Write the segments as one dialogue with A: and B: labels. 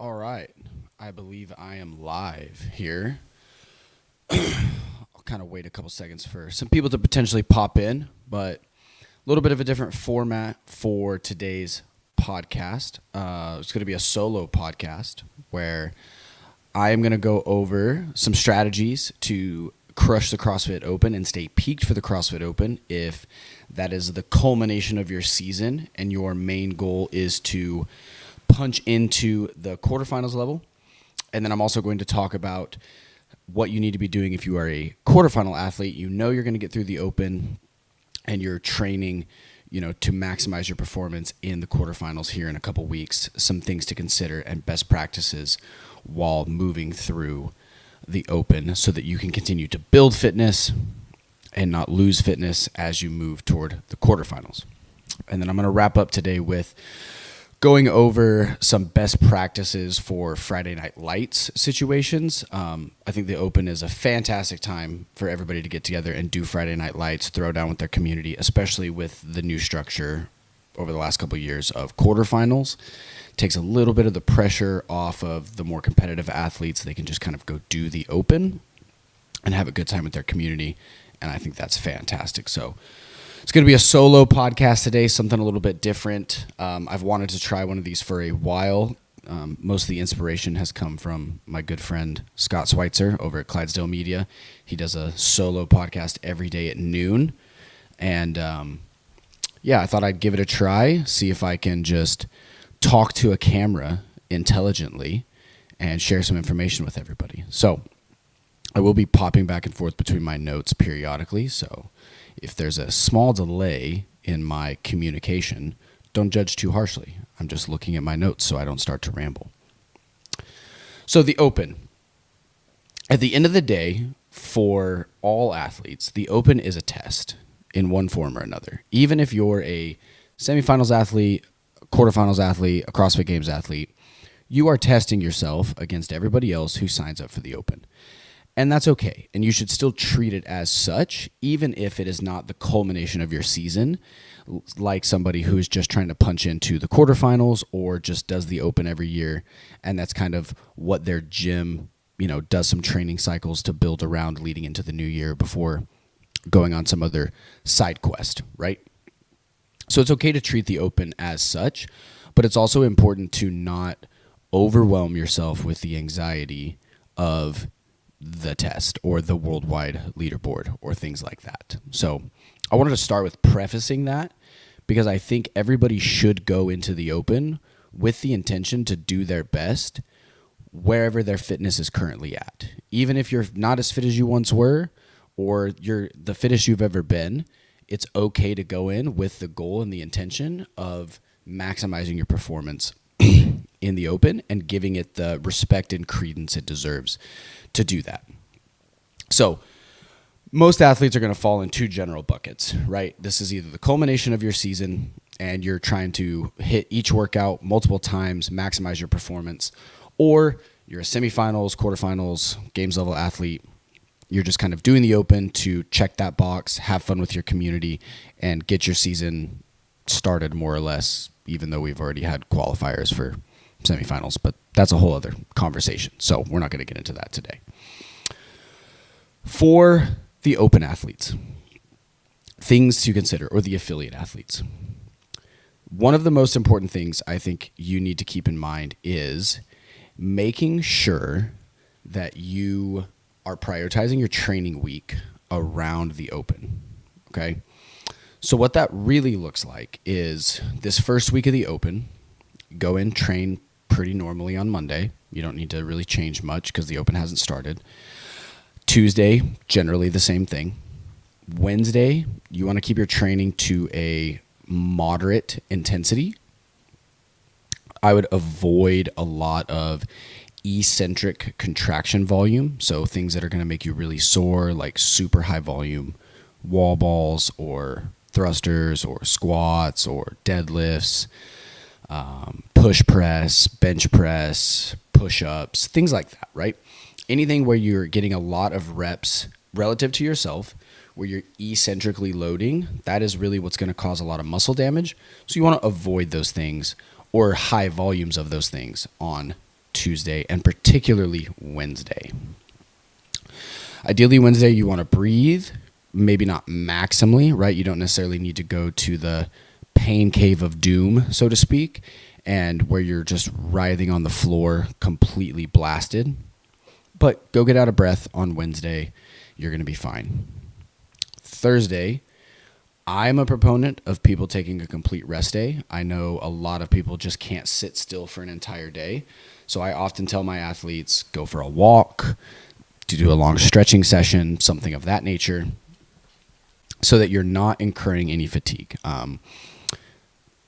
A: All right. I believe I am live here. I'll kind of wait a couple seconds for some people to potentially pop in, but a little bit of a different format for today's podcast. It's going to be a solo podcast where I am going to go over some strategies to crush the CrossFit Open and stay peaked for the CrossFit Open if that is the culmination of your season and your main goal is to punch into the quarterfinals level. And then I'm also going to talk about what you need to be doing if you are a quarterfinal athlete. You know you're going to get through the Open and you're training, to maximize your performance in the quarterfinals here in a couple weeks. Some things to consider and best practices while moving through the Open so that you can continue to build fitness and not lose fitness as you move toward the quarterfinals. And then I'm going to wrap up today with going over some best practices for Friday Night Lights situations. I think the Open is a fantastic time for everybody to get together and do Friday Night Lights, throw down with their community, especially with the new structure over the last couple of years of quarterfinals. Takes a little bit of the pressure off of the more competitive athletes. They can just kind of go do the Open and have a good time with their community, and I think that's fantastic. So it's going to be a solo podcast today, something a little bit different. I've wanted to try one of these for a while. Most of the inspiration has come from my good friend Scott Schweitzer over at Clydesdale Media. He does a solo podcast every day at noon. And I thought I'd give it a try, see if I can just talk to a camera intelligently and share some information with everybody. So I will be popping back and forth between my notes periodically, so if there's a small delay in my communication, don't judge too harshly. I'm just looking at my notes so I don't start to ramble. So the Open. At the end of the day, for all athletes, the Open is a test in one form or another. Even if you're a semifinals athlete, a quarterfinals athlete, a CrossFit Games athlete, you are testing yourself against everybody else who signs up for the Open. And that's okay. And you should still treat it as such, even if it is not the culmination of your season, like somebody who's just trying to punch into the quarterfinals or just does the Open every year. And that's kind of what their gym, does some training cycles to build around leading into the new year before going on some other side quest, right? So it's okay to treat the Open as such, but it's also important to not overwhelm yourself with the anxiety of the test or the worldwide leaderboard or things like that. So I wanted to start with prefacing that because I think everybody should go into the Open with the intention to do their best wherever their fitness is currently at. Even if you're not as fit as you once were or you're the fittest you've ever been, it's okay to go in with the goal and the intention of maximizing your performance in the Open and giving it the respect and credence it deserves to do that. So most athletes are going to fall in two general buckets, right? This is either the culmination of your season and you're trying to hit each workout multiple times, maximize your performance, or you're a semifinals, quarterfinals, games level athlete. You're just kind of doing the Open to check that box, have fun with your community, and get your season started more or less, even though we've already had qualifiers for semifinals, but that's a whole other conversation. So we're not going to get into that today. For the Open athletes, things to consider, or the affiliate athletes. One of the most important things I think you need to keep in mind is making sure that you are prioritizing your training week around the Open. Okay? So what that really looks like is this first week of the Open, go in, train pretty normally on Monday. You don't need to really change much because the Open hasn't started. Tuesday, generally the same thing. Wednesday, you want to keep your training to a moderate intensity. I would avoid a lot of eccentric contraction volume, so things that are going to make you really sore, like super high volume wall balls or thrusters or squats or deadlifts, push press, bench press, push-ups, things like that, right? Anything where you're getting a lot of reps relative to yourself, where you're eccentrically loading, that is really what's going to cause a lot of muscle damage. So you want to avoid those things or high volumes of those things on Tuesday, and particularly Wednesday. Ideally, Wednesday, you want to breathe, maybe not maximally, right? You don't necessarily need to go to the pain cave of doom, so to speak, and where you're just writhing on the floor, completely blasted. But go get out of breath on Wednesday. You're going to be fine. Thursday, I'm a proponent of people taking a complete rest day. I know a lot of people just can't sit still for an entire day. So I often tell my athletes, go for a walk, to do a long stretching session, something of that nature, so that you're not incurring any fatigue.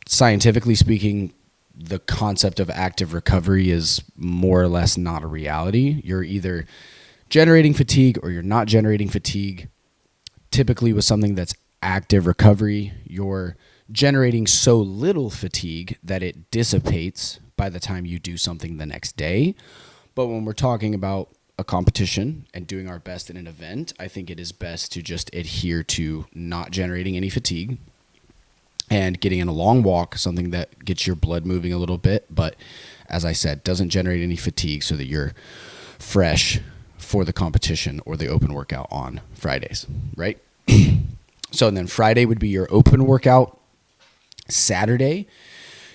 A: Scientifically speaking, the concept of active recovery is more or less not a reality. You're either generating fatigue or you're not generating fatigue. Typically with something that's active recovery, you're generating so little fatigue that it dissipates by the time you do something the next day. But when we're talking about a competition and doing our best in an event, I think it is best to just adhere to not generating any fatigue and getting in a long walk, something that gets your blood moving a little bit, but as I said, doesn't generate any fatigue so that you're fresh for the competition or the open workout on Fridays, right? So then Friday would be your open workout. Saturday,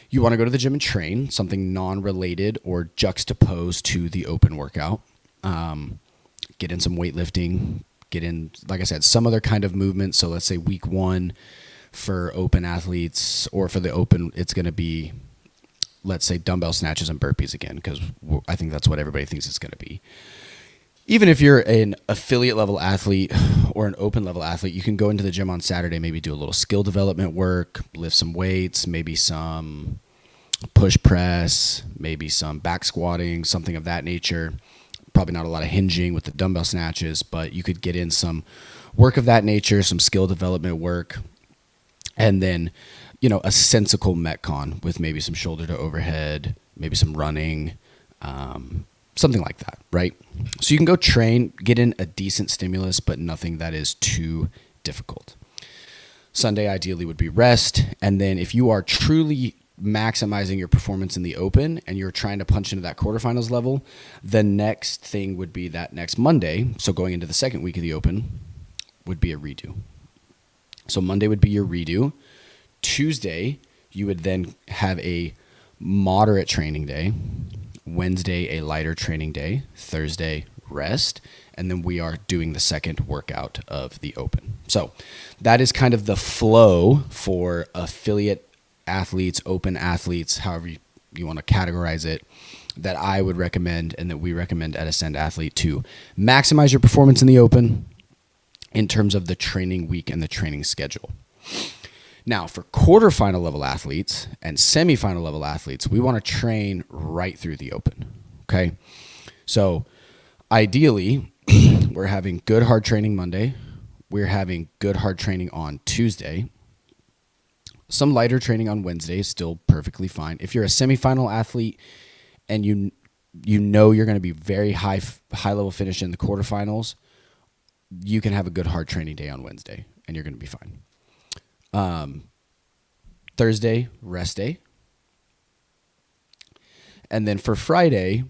A: you want to go to the gym and train, something non-related or juxtaposed to the open workout. Get in some weightlifting, get in, like I said, some other kind of movement. So let's say week 1 for open athletes, or for the open, it's going to be, let's say, dumbbell snatches and burpees again, because I think that's what everybody thinks it's going to be. Even if you're an affiliate level athlete or an open level athlete, you can go into the gym on Saturday, maybe do a little skill development work, lift some weights, maybe some push press, maybe some back squatting, something of that nature. Probably not a lot of hinging with the dumbbell snatches, but you could get in some work of that nature, some skill development work, and then, you know, a sensical Metcon with maybe some shoulder to overhead, maybe some running, something like that, right? So you can go train, get in a decent stimulus, but nothing that is too difficult. Sunday ideally would be rest. And then if you are truly maximizing your performance in the open and you're trying to punch into that quarterfinals level, the next thing would be that next Monday. So going into the second week of the open would be a redo. So Monday would be your redo. Tuesday, you would then have a moderate training day. Wednesday, a lighter training day. Thursday, rest. And then we are doing the second workout of the open. So that is kind of the flow for affiliate athletes, open athletes, however you want to categorize it, that I would recommend and that we recommend at Ascend Athlete to maximize your performance in the open in terms of the training week and the training schedule. Now, for quarterfinal level athletes and semifinal level athletes, we want to train right through the open, okay? So ideally, we're having good hard training Monday. We're having good hard training on Tuesday. Some lighter training on Wednesday is still perfectly fine. If you're a semifinal athlete and you know you're going to be very high level finish in the quarterfinals, you can have a good hard training day on Wednesday and you're going to be fine. Thursday, rest day. And then for Friday,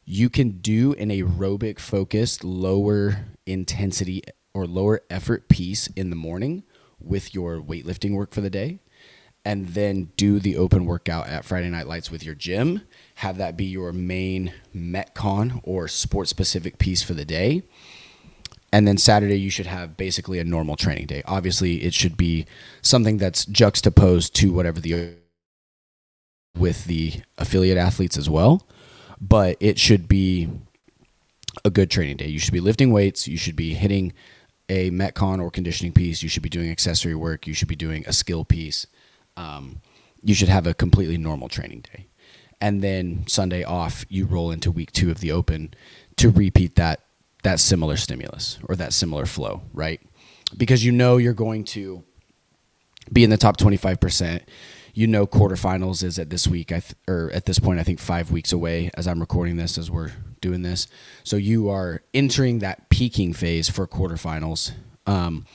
A: you can do an aerobic focused, lower intensity or lower effort piece in the morning with your weightlifting work for the day, and then do the open workout at Friday Night Lights with your gym. Have that be your main Metcon or sport specific piece for the day. And then Saturday, you should have basically a normal training day. Obviously, it should be something that's juxtaposed to whatever with the affiliate athletes as well. But it should be a good training day. You should be lifting weights. You should be hitting a Metcon or conditioning piece. You should be doing accessory work. You should be doing a skill piece. You should have a completely normal training day. And then Sunday off, you roll into week 2 of the open to repeat that similar stimulus or that similar flow, right? Because you know you're going to be in the top 25%. You know quarterfinals is at this week, or at this point, I think 5 weeks away as I'm recording this, as we're doing this. So you are entering that peaking phase for quarterfinals. And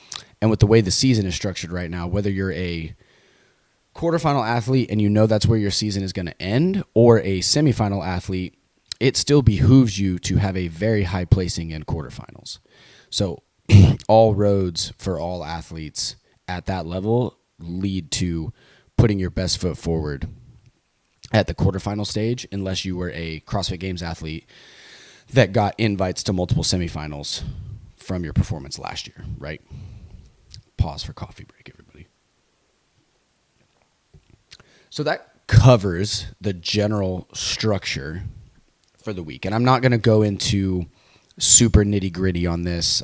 A: with the way the season is structured right now, whether you're a quarterfinal athlete and you know that's where your season is going to end, or a semifinal athlete it still behooves you to have a very high placing in quarterfinals. So all roads for all athletes at that level lead to putting your best foot forward at the quarterfinal stage, unless you were a CrossFit Games athlete that got invites to multiple semifinals from your performance last year, right? Pause for coffee break, everybody. So that covers the general structure for the week. And I'm not going to go into super nitty gritty on this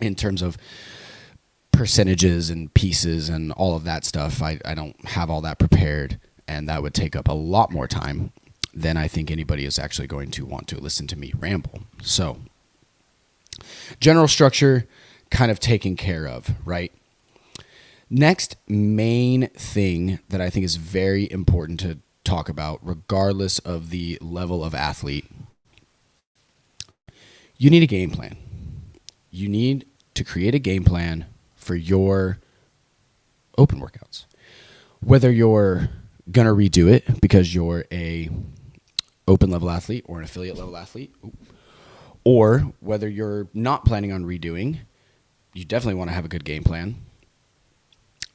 A: in terms of percentages and pieces and all of that stuff. I don't have all that prepared, and that would take up a lot more time than I think anybody is actually going to want to listen to me ramble. So general structure kind of taken care of, right? Next main thing that I think is very important to talk about, regardless of the level of athlete, you need a game plan. You need to create a game plan for your open workouts. Whether you're going to redo it because you're a open level athlete or an affiliate level athlete, or whether you're not planning on redoing, you definitely want to have a good game plan.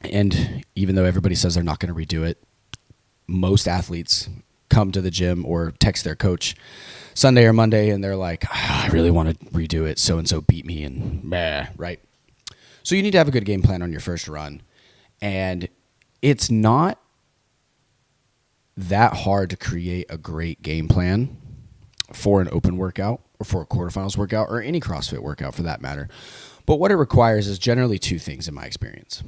A: And even though everybody says they're not going to redo it, most athletes come to the gym or text their coach Sunday or Monday and they're like, I really want to redo it. So-and-so beat me and right? So you need to have a good game plan on your first run. And it's not that hard to create a great game plan for an open workout or for a quarterfinals workout or any CrossFit workout for that matter. But what it requires is generally two things in my experience.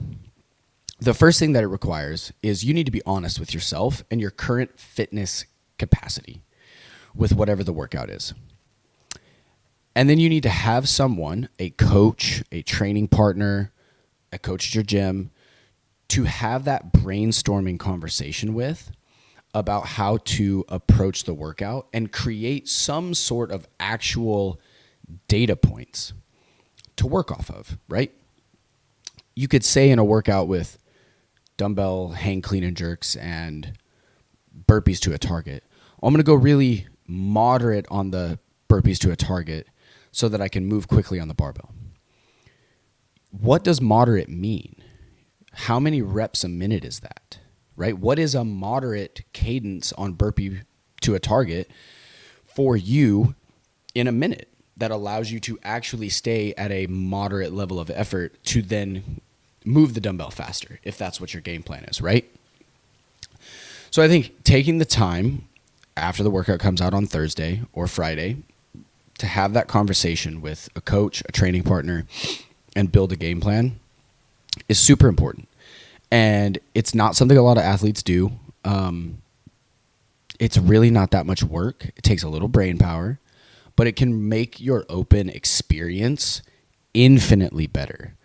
A: The first thing that it requires is you need to be honest with yourself and your current fitness capacity with whatever the workout is. And then you need to have someone, a coach, a training partner, a coach at your gym, to have that brainstorming conversation with about how to approach the workout and create some sort of actual data points to work off of, right? You could say in a workout with dumbbell hang clean and jerks and burpees to a target, I'm going to go really moderate on the burpees to a target so that I can move quickly on the barbell. What does moderate mean? How many reps a minute is that, right? What is a moderate cadence on burpee to a target for you in a minute that allows you to actually stay at a moderate level of effort to then move the dumbbell faster, if that's what your game plan is, right? So I think taking the time after the workout comes out on Thursday or Friday to have that conversation with a coach, a training partner, and build a game plan is super important. And it's not something a lot of athletes do. It's really not that much work. It takes a little brain power, but it can make your open experience infinitely better.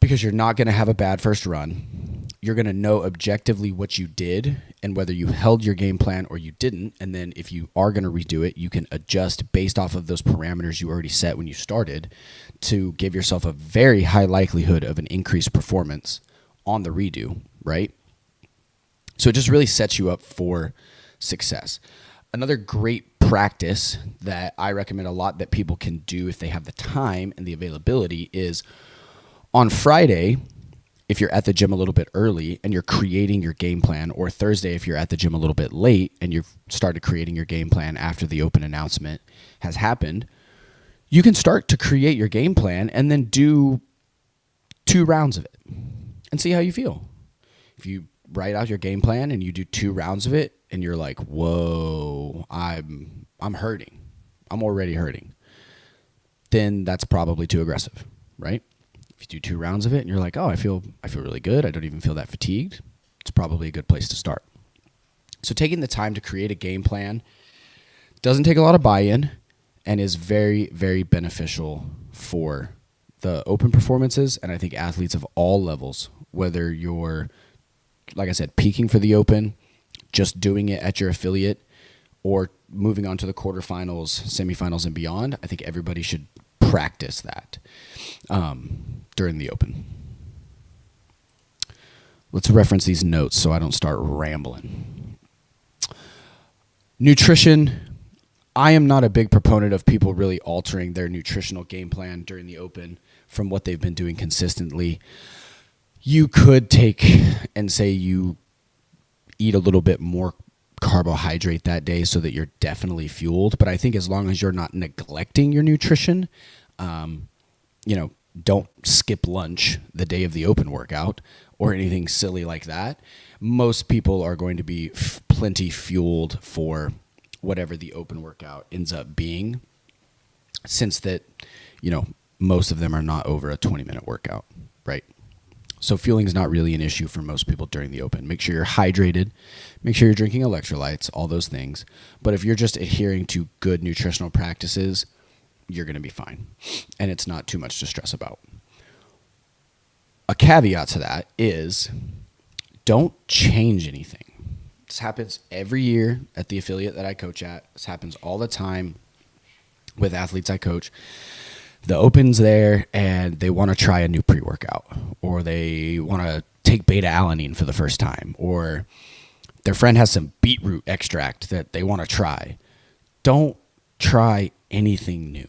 A: Because you're not going to have a bad first run. You're going to know objectively what you did and whether you held your game plan or you didn't. And then if you are going to redo it, you can adjust based off of those parameters you already set when you started to give yourself a very high likelihood of an increased performance on the redo, right? So it just really sets you up for success. Another great practice that I recommend a lot that people can do if they have the time and the availability is on Friday, if you're at the gym a little bit early and you're creating your game plan, or Thursday if you're at the gym a little bit late and you've started creating your game plan after the open announcement has happened, you can start to create your game plan and then do 2 rounds of it and see how you feel. If you write out your game plan and you do 2 rounds of it and you're like, whoa, I'm hurting. I'm already hurting. Then that's probably too aggressive, right? If you do 2 rounds of it and you're like, oh, I feel really good. I don't even feel that fatigued. It's probably a good place to start. So taking the time to create a game plan doesn't take a lot of buy-in and is very, very beneficial for the open performances. And I think athletes of all levels, whether you're, like I said, peaking for the open, just doing it at your affiliate, or moving on to the quarterfinals, semifinals, and beyond, I think everybody should practice that during the open. Let's reference these notes so I don't start rambling. Nutrition, I am not a big proponent of people really altering their nutritional game plan during the Open from what they've been doing consistently. You could take and say you eat a little bit more carbohydrate that day so that you're definitely fueled. But I think as long as you're not neglecting your nutrition, don't skip lunch the day of the Open workout or anything silly like that. Most people are going to be plenty fueled for whatever the Open workout ends up being, since that, most of them are not over a 20-minute workout, right? So fueling is not really an issue for most people during the Open. Make sure you're hydrated, make sure you're drinking electrolytes, all those things. But if you're just adhering to good nutritional practices, you're going to be fine. And it's not too much to stress about. A caveat to that is don't change anything. This happens every year at the affiliate that I coach at. This happens all the time with athletes I coach. The Open's there and they want to try a new pre-workout, or they want to take beta-alanine for the first time, or their friend has some beetroot extract that they want to try. Don't try anything new.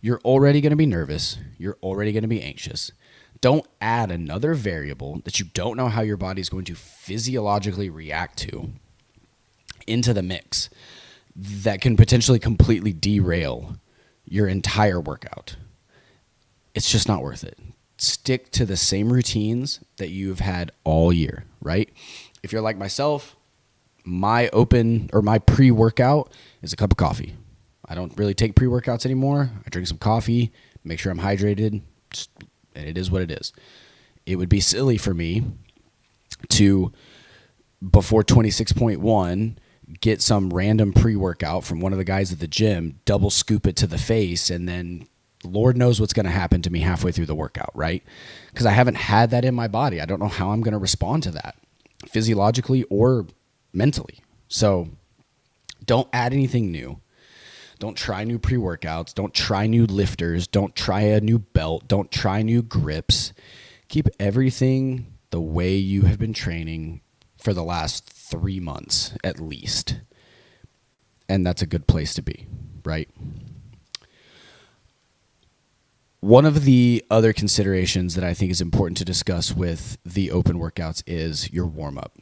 A: You're already going to be nervous. You're already going to be anxious. Don't add another variable that you don't know how your body's going to physiologically react to into the mix that can potentially completely derail your entire workout. It's just not worth it. Stick to the same routines that you've had all year, right? If you're like myself, my Open or my pre-workout is a cup of coffee. I don't really take pre-workouts anymore. I drink some coffee, make sure I'm hydrated, and it is what it is. It would be silly for me to, before 26.1, get some random pre-workout from one of the guys at the gym, double scoop it to the face, and then Lord knows what's going to happen to me halfway through the workout, right? Because I haven't had that in my body. I don't know how I'm going to respond to that physiologically or mentally. So don't add anything new. Don't try new pre-workouts. Don't try new lifters. Don't try a new belt. Don't try new grips. Keep everything the way you have been training for the last 3 months at least. And that's a good place to be, right? One of the other considerations that I think is important to discuss with the Open workouts is your warm-up.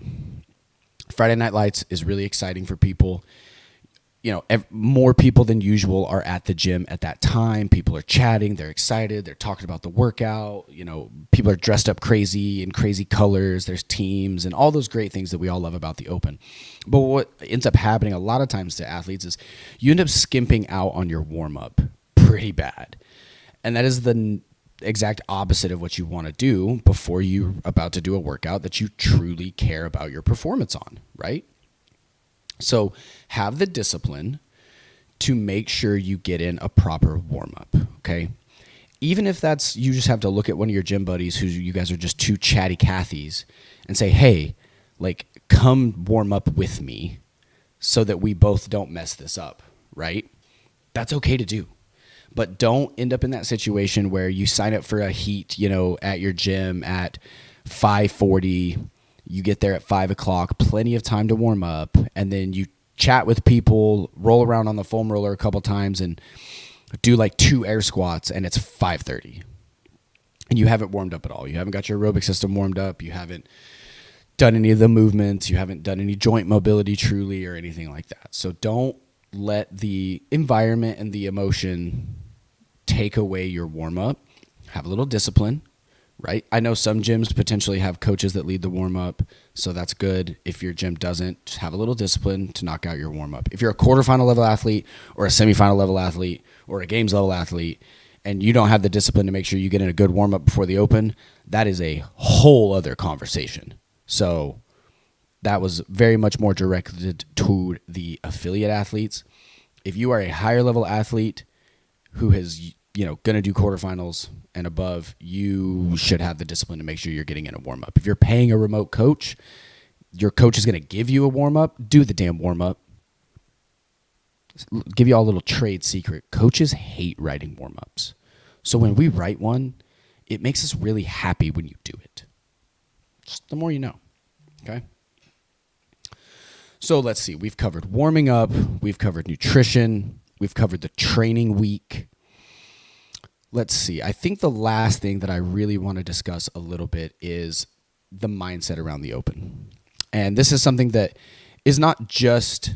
A: Friday Night Lights is really exciting for people. More people than usual are at the gym at that time. People are chatting. They're excited. They're talking about the workout. People are dressed up crazy in crazy colors. There's teams and all those great things that we all love about the Open. But what ends up happening a lot of times to athletes is you end up skimping out on your warm-up pretty bad. And that is the exact opposite of what you want to do before you're about to do a workout that you truly care about your performance on, right? So have the discipline to make sure you get in a proper warm-up, okay? Even if that's, you just have to look at one of your gym buddies who you guys are just two chatty Cathys and say, hey, come warm up with me so that we both don't mess this up, right? That's okay to do. But don't end up in that situation where you sign up for a heat, at your gym at 5:40. You get there at 5 o'clock, plenty of time to warm up, and then you chat with people, roll around on the foam roller a couple times, and do 2 air squats, and it's 5:30. And you haven't warmed up at all. You haven't got your aerobic system warmed up. You haven't done any of the movements. You haven't done any joint mobility truly or anything like that. So don't let the environment and the emotion take away your warm-up. Have a little discipline. Right? I know some gyms potentially have coaches that lead the warm-up, so that's good. If your gym doesn't, just have a little discipline to knock out your warm-up. If you're a quarterfinal level athlete or a semifinal level athlete or a games level athlete and you don't have the discipline to make sure you get in a good warm-up before the Open, that is a whole other conversation. So that was very much more directed to the affiliate athletes. If you are a higher level athlete who is, going to do quarterfinals and above, you should have the discipline to make sure you're getting in a warm-up. If you're paying a remote coach, your coach is going to give you a warm-up. Do the damn warm-up. Give you all a little trade secret. Coaches hate writing warm-ups. So when we write one, it makes us really happy when you do it. Just the more you know. Okay? So let's see. We've covered warming up. We've covered nutrition. We've covered the training week. Let's see. I think the last thing that I really want to discuss a little bit is the mindset around the Open. And this is something that is not just,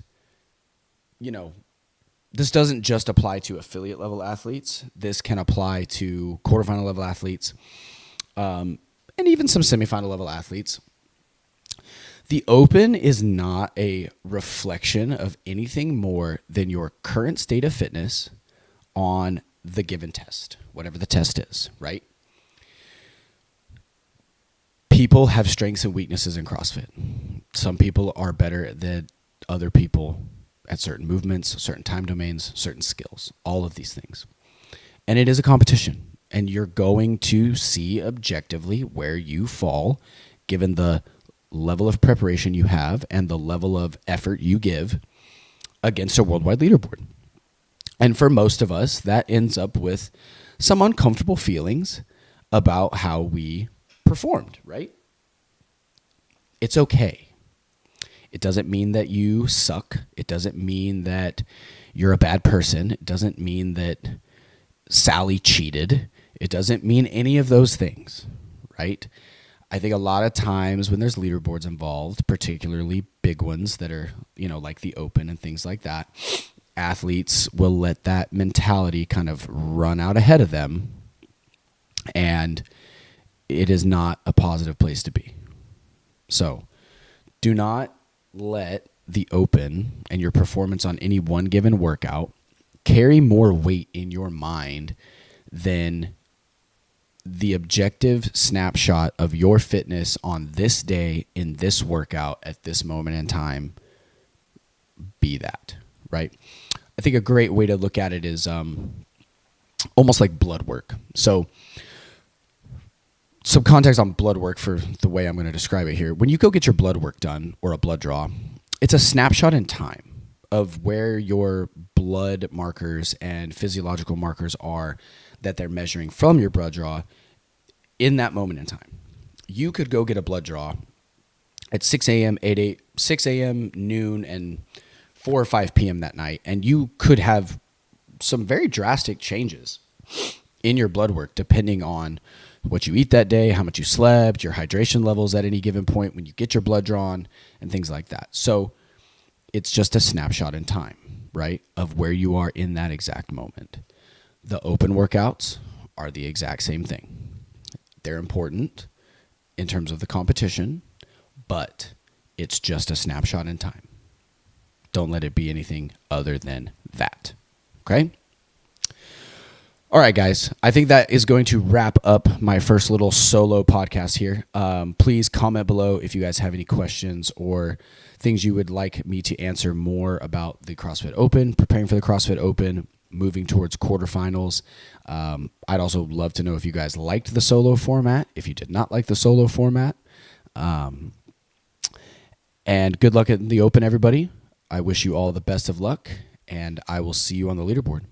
A: this doesn't just apply to affiliate level athletes. This can apply to quarterfinal level athletes, and even some semifinal level athletes. The Open is not a reflection of anything more than your current state of fitness on the given test, whatever the test is, right? People have strengths and weaknesses in CrossFit. Some people are better than other people at certain movements, certain time domains, certain skills, all of these things. And it is a competition, and you're going to see objectively where you fall given the level of preparation you have and the level of effort you give against a worldwide leaderboard. And for most of us, that ends up with some uncomfortable feelings about how we performed, right? It's okay. It doesn't mean that you suck. It doesn't mean that you're a bad person. It doesn't mean that Sally cheated. It doesn't mean any of those things, right? I think a lot of times when there's leaderboards involved, particularly big ones that are, like the Open and things like that, athletes will let that mentality kind of run out ahead of them, and it is not a positive place to be. So do not let the Open and your performance on any one given workout carry more weight in your mind than the objective snapshot of your fitness on this day in this workout at this moment in time be that, right? I think a great way to look at it is almost like blood work. So some context on blood work for the way I'm going to describe it here. When you go get your blood work done or a blood draw, it's a snapshot in time of where your blood markers and physiological markers are that they're measuring from your blood draw in that moment in time. You could go get a blood draw at 6 a.m., 6 a.m., noon, and 4 or 5 p.m. that night, and you could have some very drastic changes in your blood work depending on what you eat that day, how much you slept, your hydration levels at any given point when you get your blood drawn, and things like that. So it's just a snapshot in time, right, of where you are in that exact moment. The Open workouts are the exact same thing. They're important in terms of the competition, but it's just a snapshot in time. Don't let it be anything other than that, okay? All right, guys, I think that is going to wrap up my first little solo podcast here. Please comment below if you guys have any questions or things you would like me to answer more about the CrossFit Open, preparing for the CrossFit Open, moving towards quarterfinals. I'd also love to know if you guys liked the solo format, if you did not like the solo format. And good luck at the Open, everybody. I wish you all the best of luck, and I will see you on the leaderboard.